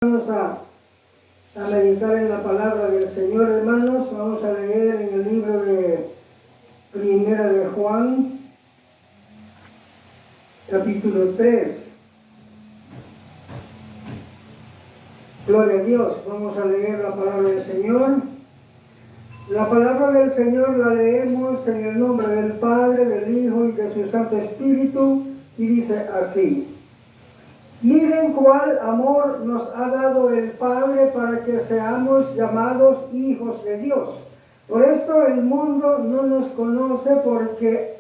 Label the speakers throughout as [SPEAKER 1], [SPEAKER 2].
[SPEAKER 1] Vamos a meditar en la palabra del Señor, hermanos. Vamos a leer en el libro de Primera de Juan, capítulo 3. Gloria a Dios. Vamos a leer la palabra del Señor. La palabra del Señor la leemos en el nombre del Padre, del Hijo y de su Santo Espíritu, y dice así: Miren cuál amor nos ha dado el Padre para que seamos llamados hijos de Dios. Por esto el mundo no nos conoce porque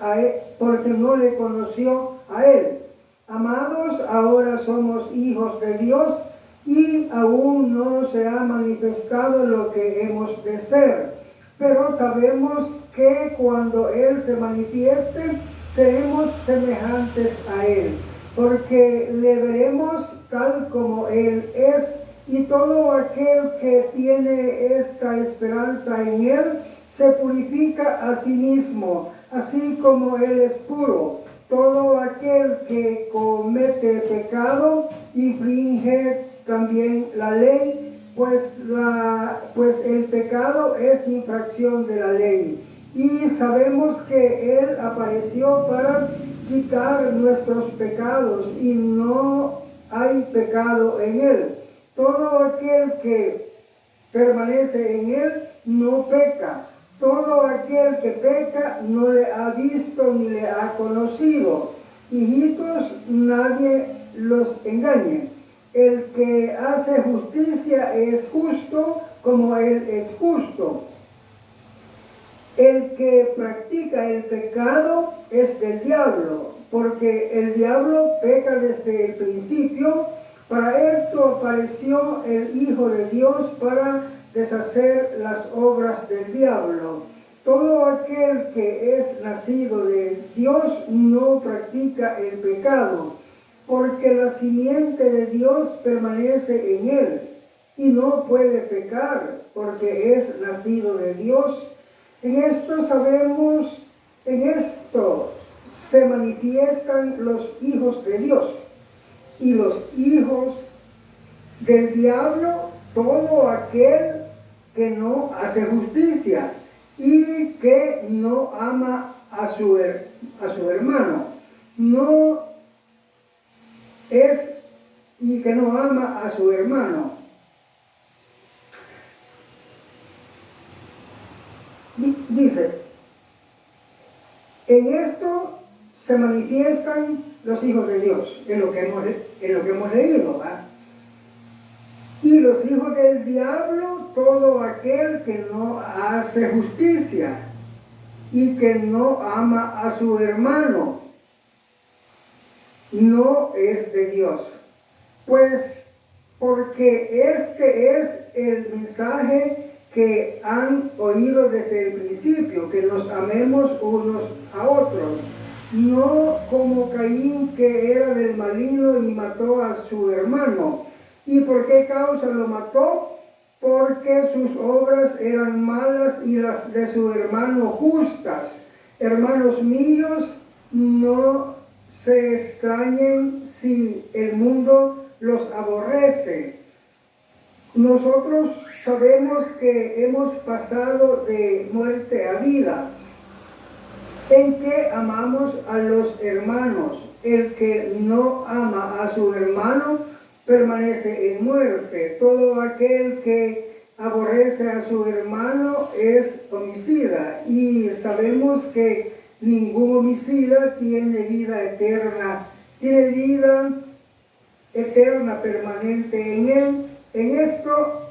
[SPEAKER 1] no le conoció a Él. Amados, ahora somos hijos de Dios y aún no se ha manifestado lo que hemos de ser. Pero sabemos que cuando Él se manifieste, seremos semejantes a Él, porque le veremos tal como Él es, y todo aquel que tiene esta esperanza en Él se purifica a sí mismo, así como Él es puro. Todo aquel que comete pecado infringe también la ley, pues el pecado es infracción de la ley. Y sabemos que Él apareció para quitar nuestros pecados, y no hay pecado en Él. Todo aquel que permanece en Él no peca. Todo aquel que peca no le ha visto ni le ha conocido. Hijitos, nadie los engañe. El que hace justicia es justo como Él es justo. El que practica el pecado es del diablo, porque el diablo peca desde el principio. Para esto apareció el Hijo de Dios, para deshacer las obras del diablo. Todo aquel que es nacido de Dios no practica el pecado, porque la simiente de Dios permanece en él, y no puede pecar, porque es nacido de Dios. En esto se manifiestan los hijos de Dios y los hijos del diablo. Todo aquel que no hace justicia y que no ama a su hermano, que no ama a su hermano. Dice, en esto se manifiestan los hijos de Dios, en lo que hemos leído, ¿verdad? Y los hijos del diablo, todo aquel que no hace justicia y que no ama a su hermano, no es de Dios. Pues porque este es el mensaje que han oído desde el principio, que nos amemos unos a otros, no como Caín, que era del maligno y mató a su hermano. ¿Y por qué causa lo mató? Porque sus obras eran malas y las de su hermano justas. Hermanos míos, no se extrañen si el mundo los aborrece. Nosotros sabemos que hemos pasado de muerte a vida, en que amamos a los hermanos. El que no ama a su hermano permanece en muerte. Todo aquel que aborrece a su hermano es homicida, y sabemos que ningún homicida tiene vida eterna permanente en él. En esto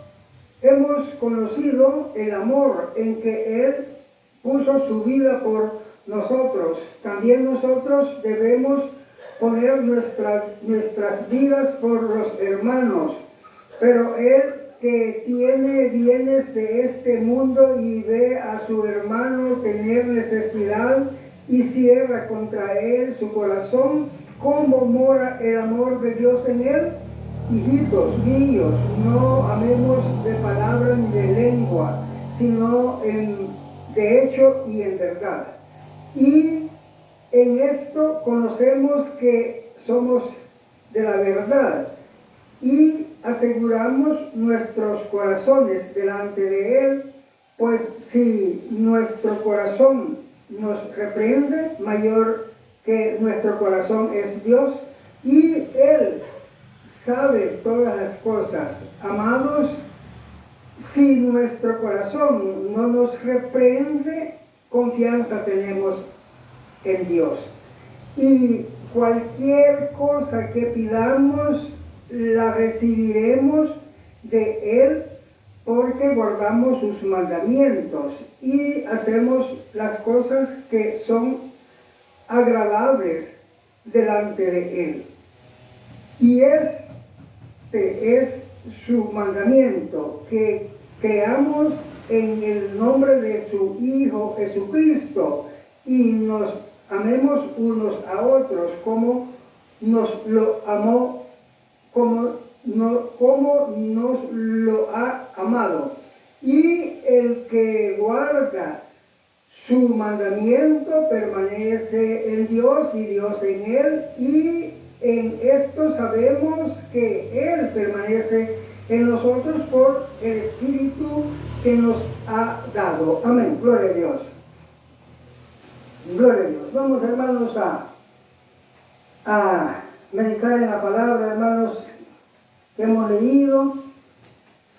[SPEAKER 1] hemos conocido el amor, en que Él puso su vida por nosotros. También nosotros debemos poner nuestras vidas por los hermanos. Pero el que tiene bienes de este mundo y ve a su hermano tener necesidad y cierra contra él su corazón, ¿cómo mora el amor de Dios en él? Hijitos míos, no amemos de palabra ni de lengua, sino de hecho y en verdad. Y en esto conocemos que somos de la verdad, y aseguramos nuestros corazones delante de Él, pues si nuestro corazón nos reprende, mayor que nuestro corazón es Dios, y Él sabe todas las cosas. Amados, si nuestro corazón no nos reprende, confianza tenemos en Dios. Y cualquier cosa que pidamos, la recibiremos de Él, porque guardamos sus mandamientos y hacemos las cosas que son agradables delante de Él. Y este es su mandamiento, que creamos en el nombre de su Hijo Jesucristo y nos amemos unos a otros como nos lo amó, como nos lo ha amado. Y el que guarda su mandamiento permanece en Dios y Dios en él, y en esto sabemos que Él permanece en nosotros por el Espíritu que nos ha dado. Amén. Gloria a Dios. Gloria a Dios. Vamos, hermanos, a meditar en la palabra, hermanos, que hemos leído.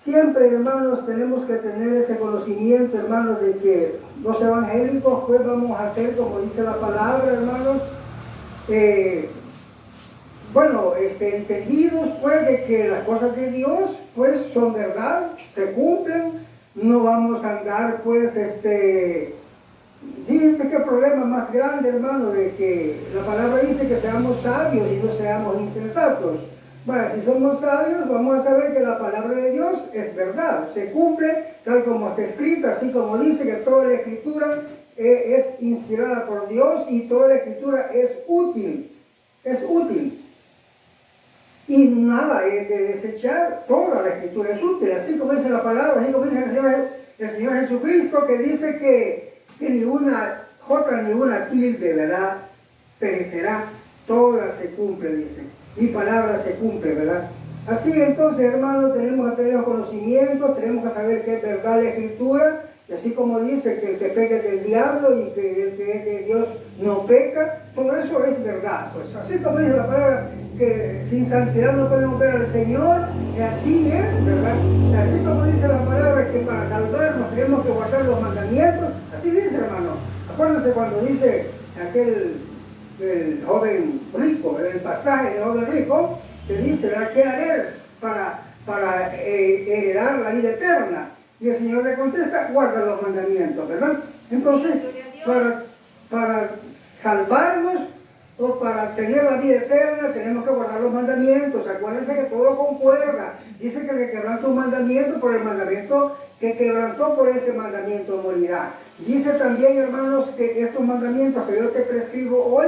[SPEAKER 1] Siempre, hermanos, tenemos que tener ese conocimiento, hermanos, de que los evangélicos, pues, vamos a hacer como dice la palabra, hermanos, entendidos, pues, de que las cosas de Dios, pues, son verdad, se cumplen. No vamos a andar, pues, dice que el problema más grande, hermano, de que la palabra dice que seamos sabios y no seamos insensatos. Bueno, si somos sabios, vamos a saber que la palabra de Dios es verdad, se cumple tal como está escrita, así como dice que toda la escritura es inspirada por Dios y toda la escritura es útil. Y nada es de desechar, toda la escritura es útil, así como dice la palabra, así como dice el Señor Jesucristo, que dice que ni una jota ni una tilde, ¿verdad?, perecerá, toda se cumple, dice. Mi palabra se cumple, ¿verdad? Así entonces, hermanos, tenemos que tener los conocimientos, tenemos que saber que es verdad la escritura, y así como dice que el que peca es del diablo y que el que es de Dios no peca, todo eso es verdad. Pues así como dice la palabra, que sin santidad no podemos ver al Señor, y así es, ¿verdad? Y así como dice la palabra que para salvarnos tenemos que guardar los mandamientos, así dice, hermano. Acuérdense cuando dice el joven rico, el pasaje del joven rico, que dice, ¿verdad?, ¿qué haré para heredar la vida eterna? Y el Señor le contesta, guarda los mandamientos, ¿verdad? Entonces, para salvarnos o para tener la vida eterna, tenemos que guardar los mandamientos. Acuérdense que todo concuerda. Dice que el que quebranta un mandamiento, por el mandamiento que quebrantó, por ese mandamiento morirá. Dice también, hermanos, que estos mandamientos que yo te prescribo hoy,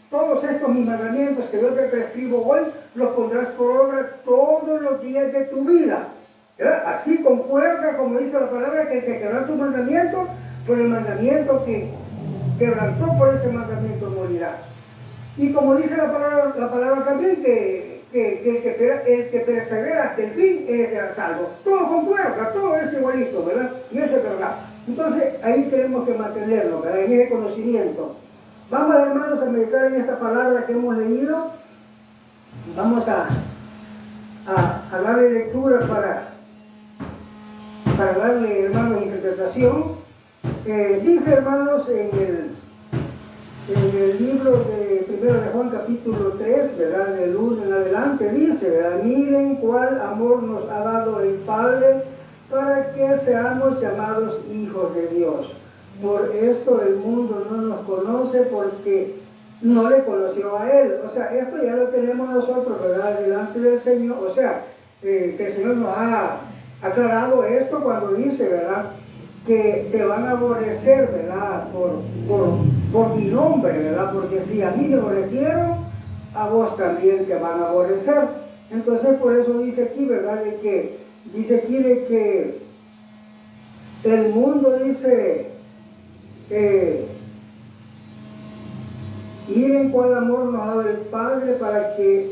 [SPEAKER 1] todos estos mis mandamientos que yo te prescribo hoy, los pondrás por obra todos los días de tu vida. ¿Verdad? Así concuerda, como dice la palabra, que el que quebranta un mandamiento, por el mandamiento que quebrantó, por ese mandamiento morirá. Y como dice la palabra también, que el que persevera hasta el fin es será salvo. Todo concuerda, todo es igualito, ¿verdad? Y eso es verdad. Entonces, ahí tenemos que mantenerlo, ¿verdad?, en ese conocimiento. Vamos, hermanos, a meditar en esta palabra que hemos leído. Vamos a darle lectura para darle, hermanos, interpretación. Dice, hermanos, en el libro de 1 de Juan, capítulo 3, ¿verdad?, del 1 en adelante, dice, ¿verdad?, miren cuál amor nos ha dado el Padre para que seamos llamados hijos de Dios. Por esto el mundo no nos conoce, porque no le conoció a Él. O sea, esto ya lo tenemos nosotros, ¿verdad?, delante del Señor. O sea, que el Señor nos ha aclarado esto cuando dice, ¿verdad?, que te van a aborrecer, ¿verdad?, por mi nombre, ¿verdad?, porque si a mí me aborrecieron, a vos también te van a aborrecer. Entonces, por eso dice aquí, ¿verdad?, dice aquí de que el mundo dice, miren cuál amor nos ha dado el Padre para que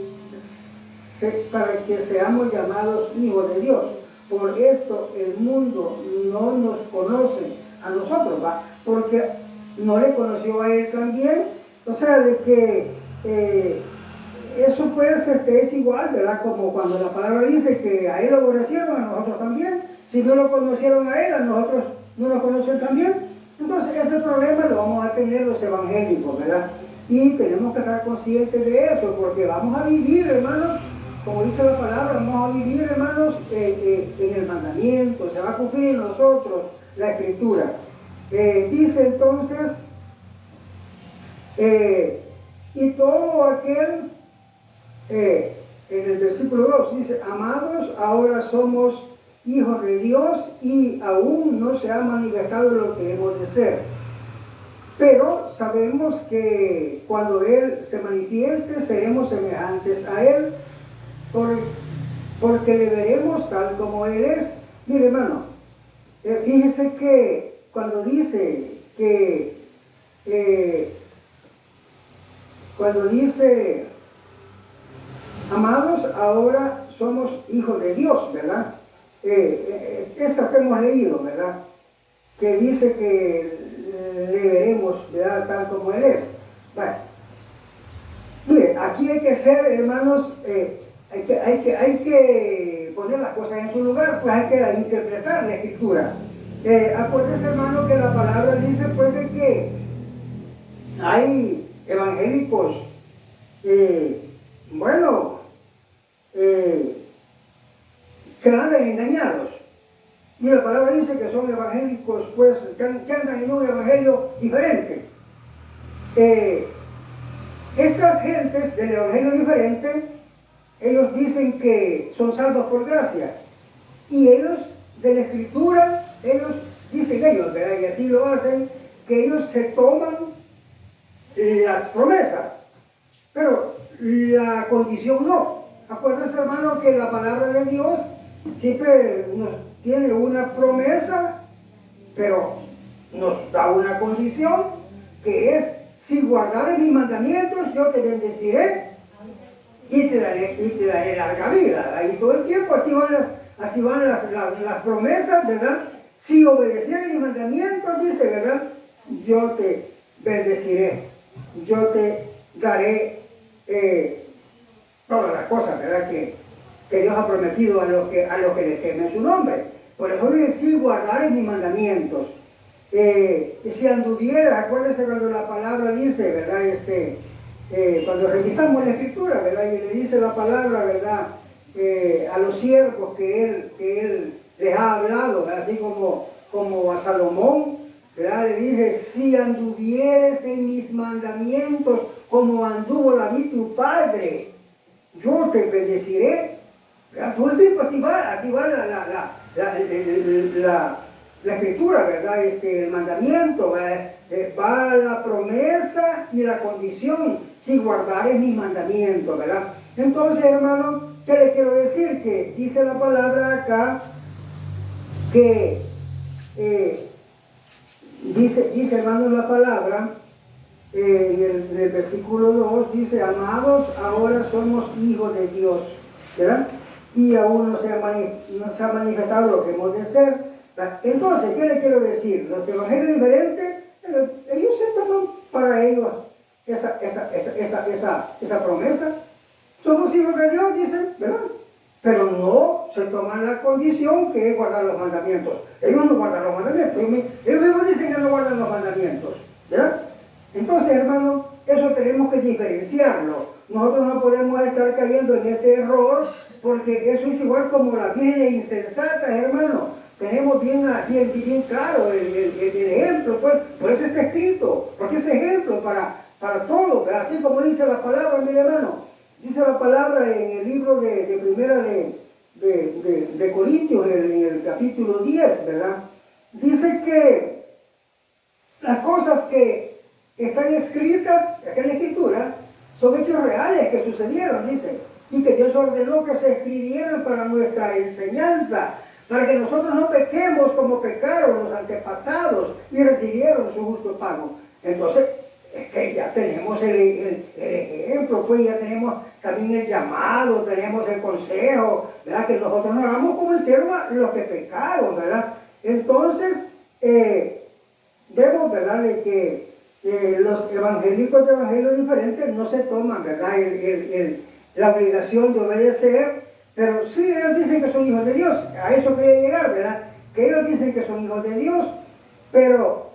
[SPEAKER 1] para que seamos llamados hijos de Dios. Por esto el mundo no nos conoce a nosotros, ¿va? Porque no le conoció a él también. O sea, de que eso pues es igual, ¿verdad? Como cuando la palabra dice que a él lo aborrecieron, a nosotros también. Si no lo conocieron a él, a nosotros no lo conocen también. Entonces ese problema lo vamos a tener los evangélicos, ¿verdad? Y tenemos que estar conscientes de eso, porque vamos a vivir, hermanos, como dice la palabra, vamos a vivir, hermanos, en el mandamiento, se va a cumplir en nosotros la escritura. Dice entonces, y todo aquel, en el versículo 2 dice, amados, ahora somos hijos de Dios y aún no se ha manifestado lo que hemos de ser. Pero sabemos que cuando Él se manifieste, seremos semejantes a Él, porque le veremos tal como Él es. Mire, hermano, fíjese que cuando dice amados, ahora somos hijos de Dios, ¿verdad? Esa que hemos leído, ¿verdad? Que dice que le veremos, ¿verdad? Tal como Él es. Bueno, mire, aquí hay que ser, hermanos, hay que poner las cosas en su lugar, pues hay que interpretar la escritura. Acuérdese, hermano, que la palabra dice, pues, de que hay evangélicos, que andan engañados. Y la palabra dice que son evangélicos, pues, que andan en un evangelio diferente. Estas gentes del evangelio diferente, ellos dicen que son salvos por gracia. Y ellos, de la escritura, ellos dicen ¿verdad? Y así lo hacen, que ellos se toman las promesas, pero la condición no. Acuérdense, hermano, que la palabra de Dios siempre nos tiene una promesa, pero nos da una condición, que es, si guardares mis mandamientos, yo te bendeciré y te daré larga vida. Y todo el tiempo así van las promesas, ¿verdad? Si obedecieres mis mandamientos, dice, ¿verdad? Yo te bendeciré, yo te daré todas las cosas, ¿verdad? Que Dios ha prometido a los que le temen su nombre. Por eso dice, si guardares mis mandamientos. Si anduvieras, acuérdense cuando la palabra dice, ¿verdad? Cuando revisamos la escritura, ¿verdad? Y le dice la palabra, ¿verdad? A los siervos que él les ha hablado, ¿verdad? Así como a Salomón, ¿verdad? Le dice, si anduvieres en mis mandamientos como anduvo David tu padre, yo te bendeciré. ¿Verdad? Todo el tiempo así va la escritura, ¿verdad? El mandamiento, va la promesa y la condición, si guardares mis mandamientos, ¿verdad? Entonces, hermano, ¿qué le quiero decir? Que dice la palabra acá, que dice, hermano, la palabra, en el versículo 2, dice, amados, ahora somos hijos de Dios, ¿verdad? Y aún no se ha manifestado lo que hemos de ser. Entonces, ¿qué le quiero decir? Los evangelios diferentes, ellos se toman para ellos esa promesa. Somos hijos de Dios, dicen, ¿verdad? Pero no se toman la condición que es guardar los mandamientos. Ellos no guardan los mandamientos. Ellos mismos dicen que no guardan los mandamientos, ¿verdad? Entonces, hermano, eso tenemos que diferenciarlo. Nosotros no podemos estar cayendo en ese error, porque eso es igual como las vírgenes insensatas, hermano. Tenemos bien claro el ejemplo, pues, por eso está escrito, porque es ejemplo para todos, así como dice la palabra, mi hermano. Dice la palabra en el libro de primera de Corintios, en el capítulo 10, ¿verdad? Dice que las cosas que están escritas en la escritura son hechos reales que sucedieron, dice, y que Dios ordenó que se escribieran para nuestra enseñanza, para que nosotros no pequemos como pecaron los antepasados y recibieron su justo pago. Entonces, es que ya tenemos el ejemplo, pues ya tenemos también el llamado, tenemos el consejo, ¿verdad? Que nosotros no hagamos como hicieron los que pecaron, ¿verdad? Entonces, vemos, ¿verdad?, de que los evangélicos de evangelios diferentes no se toman, ¿verdad?, la obligación de obedecer, pero sí ellos dicen que son hijos de Dios. A eso quería llegar, ¿verdad? Que ellos dicen que son hijos de Dios, pero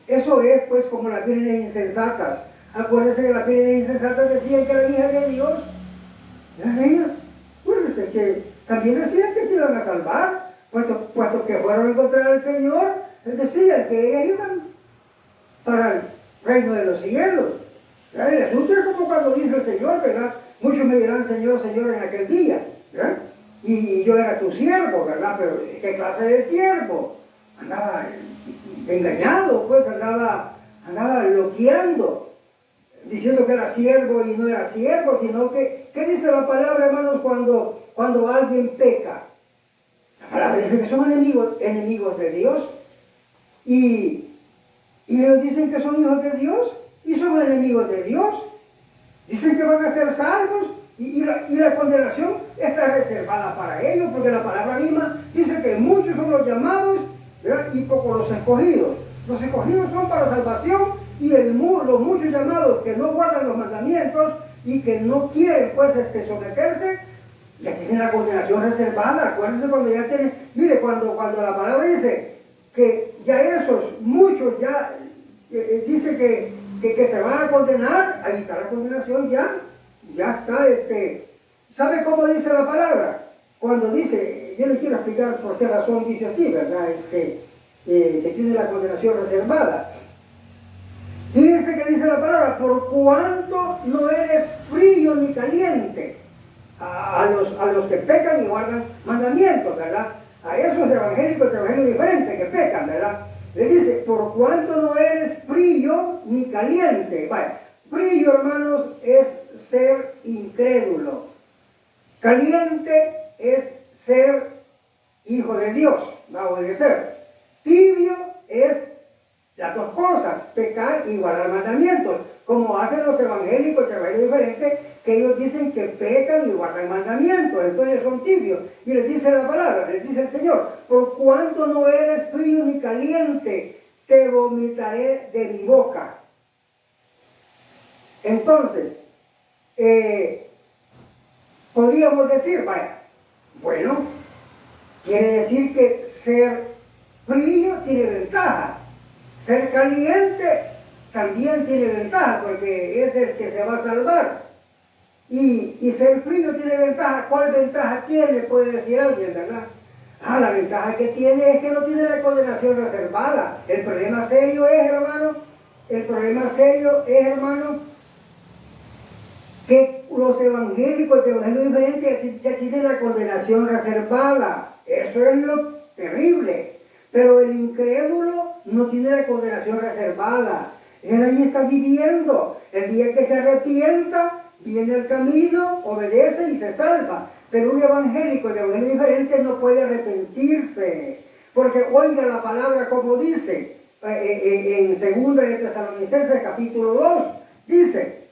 [SPEAKER 1] eso es pues como las vírgenes insensatas. Acuérdense que las vírgenes insensatas decían que eran hijas de Dios. Eran ellas. Acuérdense que también decían que se iban a salvar, puesto que fueron a encontrar al Señor. Él decía que ellas iban para el reino de los cielos. El asunto es como cuando dice el Señor, ¿verdad? Muchos me dirán, Señor, Señor, en aquel día, ¿verdad? Y yo era tu siervo, ¿verdad? Pero ¿qué clase de siervo? Andaba engañado, pues andaba loqueando, diciendo que era siervo y no era siervo, sino que, ¿qué dice la palabra, hermanos, cuando alguien peca? La palabra dice que son enemigos de Dios, y ellos dicen que son hijos de Dios, y son enemigos de Dios. Dicen que van a ser salvos, y la condenación está reservada para ellos, porque la palabra misma dice que muchos son los llamados, ¿verdad?, y pocos los escogidos. Los escogidos son para salvación, y los muchos llamados que no guardan los mandamientos y que no quieren pues someterse, ya tienen la condenación reservada. Acuérdense cuando ya tienen, mire, cuando la palabra dice que ya esos muchos ya dice que se van a condenar, ahí está la condenación ya está. ¿Sabe cómo dice la palabra? Cuando dice, yo le quiero explicar por qué razón dice así, ¿verdad? Que tiene la condenación reservada. Fíjense que dice la palabra, por cuanto no eres frío ni caliente, a los que pecan y guardan mandamientos, ¿verdad? A esos evangélicos de evangelio diferente que pecan, ¿verdad? Le dice, por cuanto no eres frío ni caliente. Vaya, frío, hermanos, es ser incrédulo. Caliente es ser hijo de Dios, va a obedecer. Tibio es las dos cosas, pecar y guardar mandamientos, como hacen los evangélicos de evangelio diferente, que ellos dicen que pecan y guardan mandamientos, entonces son tibios. Y les dice la palabra, les dice el Señor, por cuanto no eres frío ni caliente, te vomitaré de mi boca. Entonces, podríamos decir, vaya, bueno, quiere decir que ser frío tiene ventaja, ser caliente también tiene ventaja, porque es el que se va a salvar. Y ser frío tiene ventaja. ¿Cuál ventaja tiene? Puede decir alguien, ¿verdad? La ventaja que tiene es que no tiene la condenación reservada. El problema serio es, hermano, que los evangélicos de evangelio diferente ya tienen la condenación reservada. Eso es lo terrible. Pero el incrédulo no tiene la condenación reservada. Él ahí está viviendo. El día que se arrepienta, viene el camino, obedece y se salva. Pero un evangélico de evangelio diferente no puede arrepentirse. Porque oiga la palabra como dice en 2 de Tesalonicenses capítulo 2. Dice,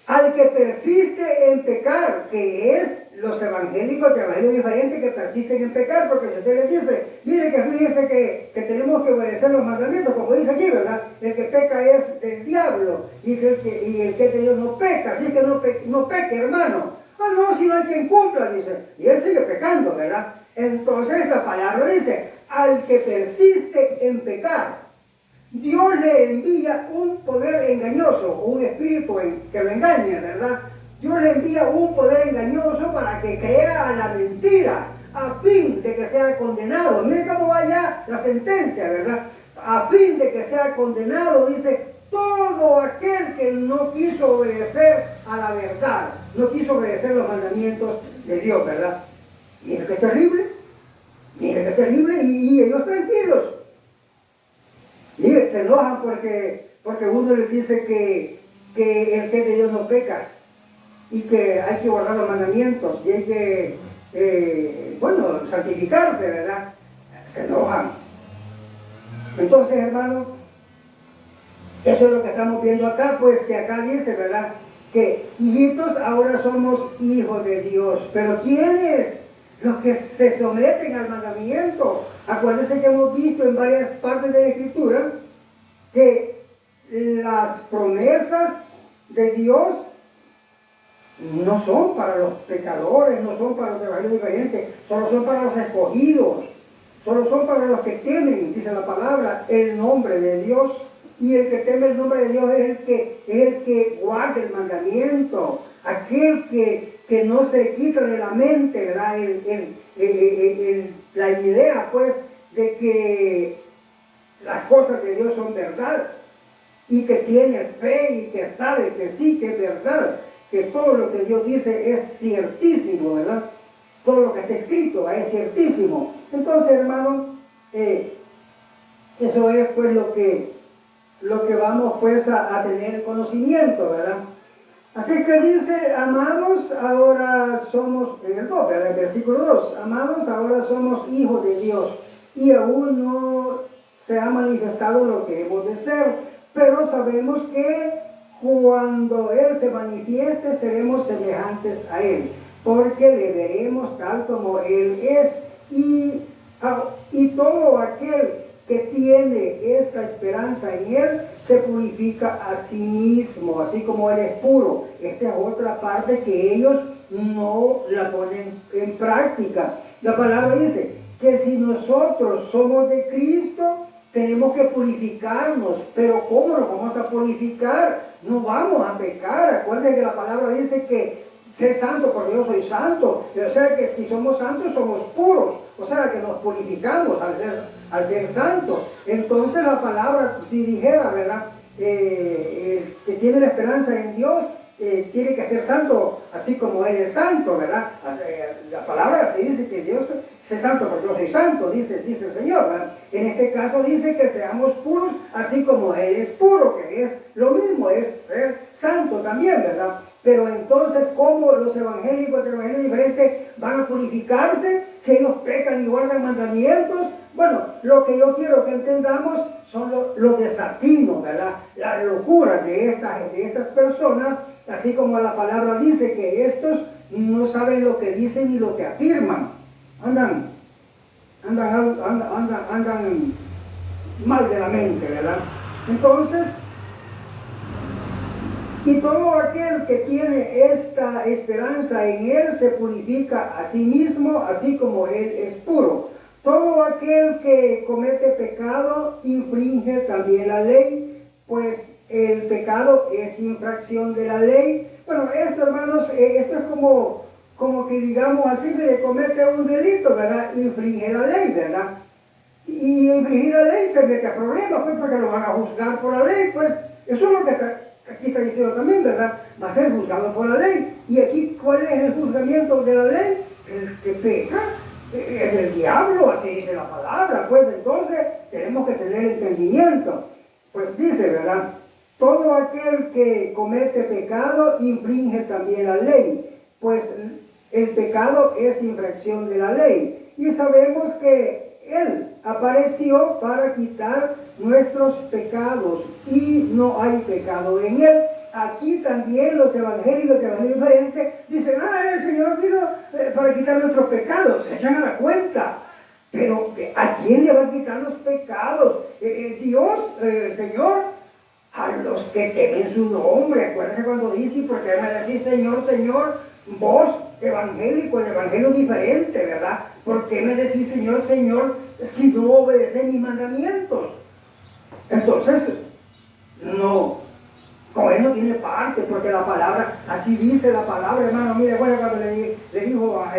[SPEAKER 1] al que persiste en pecar, que es los evangélicos de evangelio diferente que persisten en pecar, porque si usted les dice, mire que fíjense que tenemos que obedecer los mandamientos, como dice aquí, ¿verdad? El que peca es del diablo, y el que de Dios no peca, así que no peque, hermano. No, si no hay quien cumpla, dice, y él sigue pecando, ¿verdad? Entonces esta palabra dice, al que persiste en pecar, Dios le envía un poder engañoso, un espíritu que lo engañe, ¿verdad? Dios le envía un poder engañoso para que crea a la mentira, a fin de que sea condenado. Miren cómo va ya la sentencia, ¿verdad? A fin de que sea condenado, dice, todo aquel que no quiso obedecer a la verdad, no quiso obedecer los mandamientos de Dios, ¿verdad? Miren qué terrible, y ellos tranquilos. Miren, se enojan porque uno les dice que el que de Dios no peca, y que hay que guardar los mandamientos, y hay que, santificarse, ¿verdad? Se enojan. Entonces, hermano, Eso es lo que estamos viendo acá, pues que acá dice, ¿verdad? Que hijitos ahora somos hijos de Dios. Pero ¿quiénes? Los que se someten al mandamiento. Acuérdense que hemos visto en varias partes de la Escritura que las promesas de Dios no son para los pecadores, no son para los evangelios diferentes, solo son para los escogidos, solo son para los que temen, dice la palabra, el nombre de Dios. Y el que teme el nombre de Dios es el que guarda el mandamiento, aquel que no se quita de la mente, ¿verdad? La idea, pues, de que las cosas de Dios son verdad, y que tiene fe y que sabe que sí, que es verdad, que todo lo que Dios dice es ciertísimo, ¿verdad? Todo lo que está escrito es ciertísimo. Entonces, hermano, eso es pues lo que vamos pues a tener conocimiento, ¿verdad? Así que dice, amados, ahora somos, en el 2, ¿verdad? El versículo 2, amados, ahora somos hijos de Dios, y aún no se ha manifestado lo que hemos de ser, pero sabemos que cuando Él se manifieste seremos semejantes a Él, porque le veremos tal como Él es, y todo aquel que tiene esta esperanza en Él se purifica a sí mismo, así como Él es puro. Esta es otra parte que ellos no la ponen en práctica. La palabra dice que si nosotros somos de Cristo, tenemos que purificarnos. Pero ¿cómo nos vamos a purificar? No vamos a pecar. Acuérdense que la palabra dice que sé santo porque yo soy santo. O sea que si somos santos, somos puros. O sea que nos purificamos al ser santos. Entonces la palabra, si dijera, ¿verdad? Que tiene la esperanza en Dios, tiene que ser santo así como Él es santo, ¿verdad? La palabra se dice que Dios es santo porque yo soy santo, dice el Señor, ¿verdad? En este caso dice que seamos puros así como Él es puro, que es lo mismo, es ser santo también, ¿verdad? Pero entonces, ¿cómo los evangélicos de evangelios diferentes van a purificarse si ellos pecan y guardan mandamientos? Bueno, lo que yo quiero que entendamos son los desatinos, ¿verdad? La locura de estas personas, así como la palabra dice que estos no saben lo que dicen ni lo que afirman. Andan mal de la mente, ¿verdad? Entonces, y todo aquel que tiene esta esperanza en Él se purifica a sí mismo, así como Él es puro. Todo aquel que comete pecado infringe también la ley, pues el pecado es infracción de la ley. Bueno, esto, hermanos, esto es como que digamos así, que le comete un delito, ¿verdad? Infringe la ley, ¿verdad? Y infringir la ley se mete a problemas, pues, porque lo van a juzgar por la ley, pues. Eso es lo que aquí está diciendo también, ¿verdad? Va a ser juzgado por la ley. Y aquí, ¿cuál es el juzgamiento de la ley? El que peca es del diablo, así dice la palabra. Pues entonces tenemos que tener entendimiento. Pues dice, ¿verdad? Todo aquel que comete pecado infringe también la ley, pues el pecado es infracción de la ley. Y sabemos que Él apareció para quitar nuestros pecados y no hay pecado en Él. Aquí también los evangélicos de evangelios diferentes dicen, el Señor vino para quitar nuestros pecados, se echan a la cuenta. Pero ¿a quién le va a quitar los pecados? Dios, el Señor, a los que temen su nombre. Acuérdense cuando dice, ¿por qué me decís Señor, Señor? Vos, evangélico, de evangelio diferente, ¿verdad? ¿Por qué me decís Señor, Señor, si no obedecés mis mandamientos? Entonces, no, con Él no tiene parte, porque la palabra, así dice la palabra, hermano. Mire, bueno, cuando le dijo a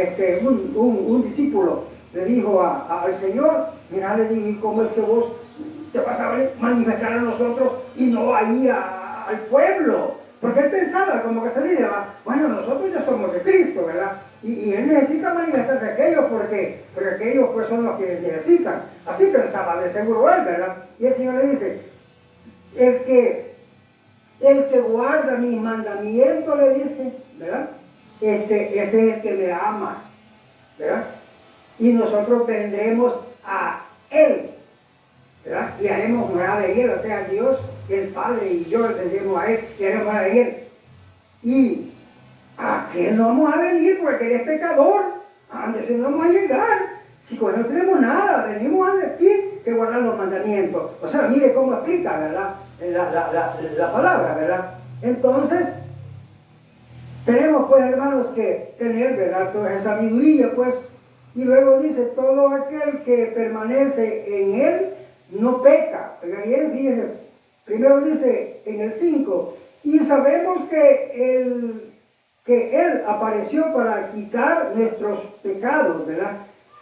[SPEAKER 1] un discípulo, le dijo al Señor, mira, le dijo, ¿y cómo es que vos te vas a manifestar a nosotros y no ahí al pueblo? Porque él pensaba, como que se dice, bueno, nosotros ya somos de Cristo, ¿verdad? Y él necesita manifestarse a aquellos porque aquellos pues son los que necesitan. Así pensaba de seguro él, ¿verdad? Y el Señor le dice, el que guarda mis mandamientos, le dice, ¿verdad? Ese es el que me ama, ¿verdad? Y nosotros vendremos a Él, ¿verdad? Y haremos morada en Él, o sea, Dios el Padre y yo le pedimos a Él, queremos a Él. Y a aquel no vamos a venir porque Él es pecador. A ese no vamos a llegar. Si con Él no tenemos nada, venimos a decir que guardar los mandamientos. O sea, mire cómo explica, ¿verdad? La palabra, ¿verdad? Entonces, tenemos pues, hermanos, que tener, ¿verdad?, toda esa sabiduría, pues. Y luego dice, todo aquel que permanece en Él no peca. Oiga bien, fíjense. Primero dice en el 5, y sabemos que Él apareció para quitar nuestros pecados, ¿verdad?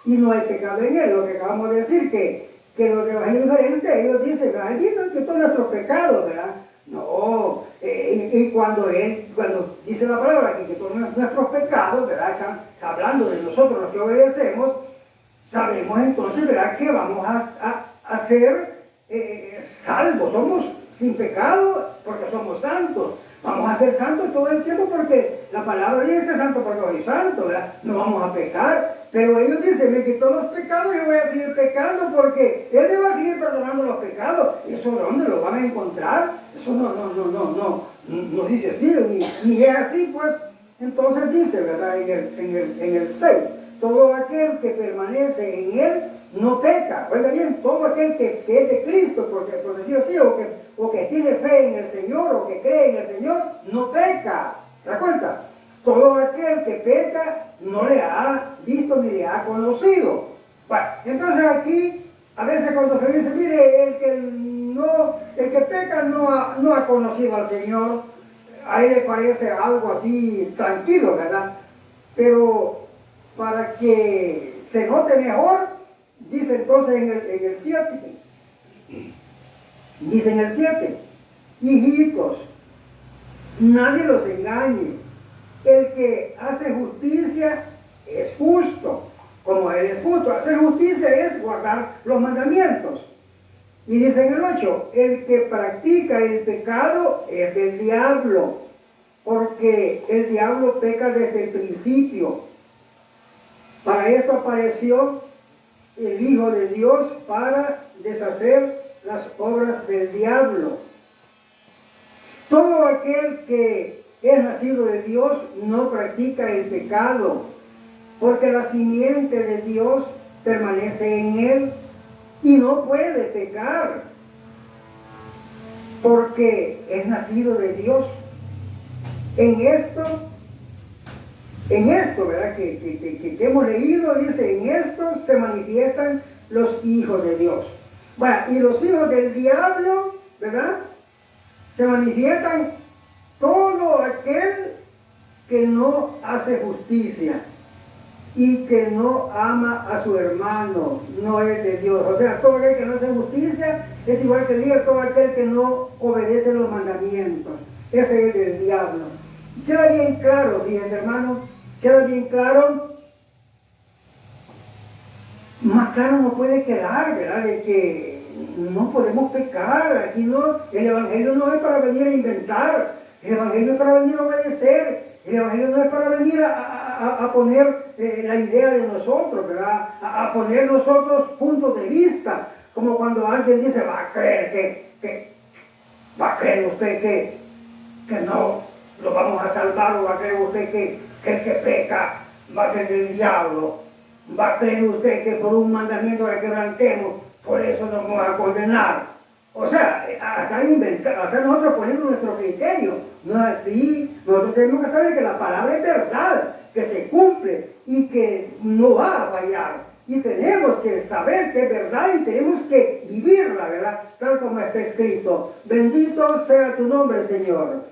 [SPEAKER 1] Y no hay pecado en Él, lo que acabamos de decir, que los evangelios diferentes, ellos dicen, aquí no quitó nuestros pecados, ¿verdad? No, y cuando dice la palabra que quitó nuestros pecados, ¿verdad? Está hablando de nosotros los que obedecemos, sabemos entonces, ¿verdad?, que vamos a ser salvos, somos sin pecado porque somos santos. Vamos a ser santos todo el tiempo porque la palabra dice santo porque soy santo, ¿verdad? No vamos a pecar. Pero ellos dicen, me quitó los pecados y voy a seguir pecando porque Él me va a seguir perdonando los pecados. ¿Y eso dónde lo van a encontrar? Eso no dice así, ni es así, pues. Entonces dice, ¿verdad? En el 6, todo aquel que permanece en Él no peca. Oiga bien, todo aquel que es de Cristo, porque por decir así, o que tiene fe en el Señor, o que cree en el Señor, no peca. ¿Se da cuenta? Todo aquel que peca no le ha visto ni le ha conocido. Bueno, entonces aquí, a veces cuando se dice, mire, el que peca no ha conocido al Señor, a él le parece algo así tranquilo, ¿verdad? Pero para que se note mejor, dice entonces en el 7, dice en el 7, hijitos, nadie los engañe. El que hace justicia es justo, como Él es justo. Hacer justicia es guardar los mandamientos. Y dice en el 8, el que practica el pecado es del diablo, porque el diablo peca desde el principio. Para esto apareció el Hijo de Dios para deshacer las obras del diablo. Todo aquel que es nacido de Dios no practica el pecado, porque la simiente de Dios permanece en él y no puede pecar, porque es nacido de Dios. En esto, ¿verdad?, que hemos leído, dice, en esto se manifiestan los hijos de Dios. Bueno, y los hijos del diablo, ¿verdad?, se manifiestan todo aquel que no hace justicia y que no ama a su hermano, no es de Dios. O sea, todo aquel que no hace justicia es igual que diga todo aquel que no obedece los mandamientos. Ese es del diablo. Queda bien claro, fíjense, hermanos, queda bien claro. Más claro no puede quedar, ¿verdad?, de que no podemos pecar. Aquí no, el Evangelio no es para venir a inventar, el Evangelio es para venir a obedecer, el Evangelio no es para venir a poner la idea de nosotros, ¿verdad?, a poner nosotros puntos de vista, como cuando alguien dice, va a creer va a creer usted que no lo vamos a salvar, o va a creer usted que el que peca va a ser del diablo, va a creer usted que por un mandamiento le quebrantemos, por eso nos vamos a condenar. O sea, hasta nosotros poniendo nuestro criterio. No es así. Nosotros tenemos que saber que la palabra es verdad, que se cumple y que no va a fallar. Y tenemos que saber que es verdad y tenemos que vivirla, ¿verdad?, tal como está escrito. Bendito sea tu nombre, Señor.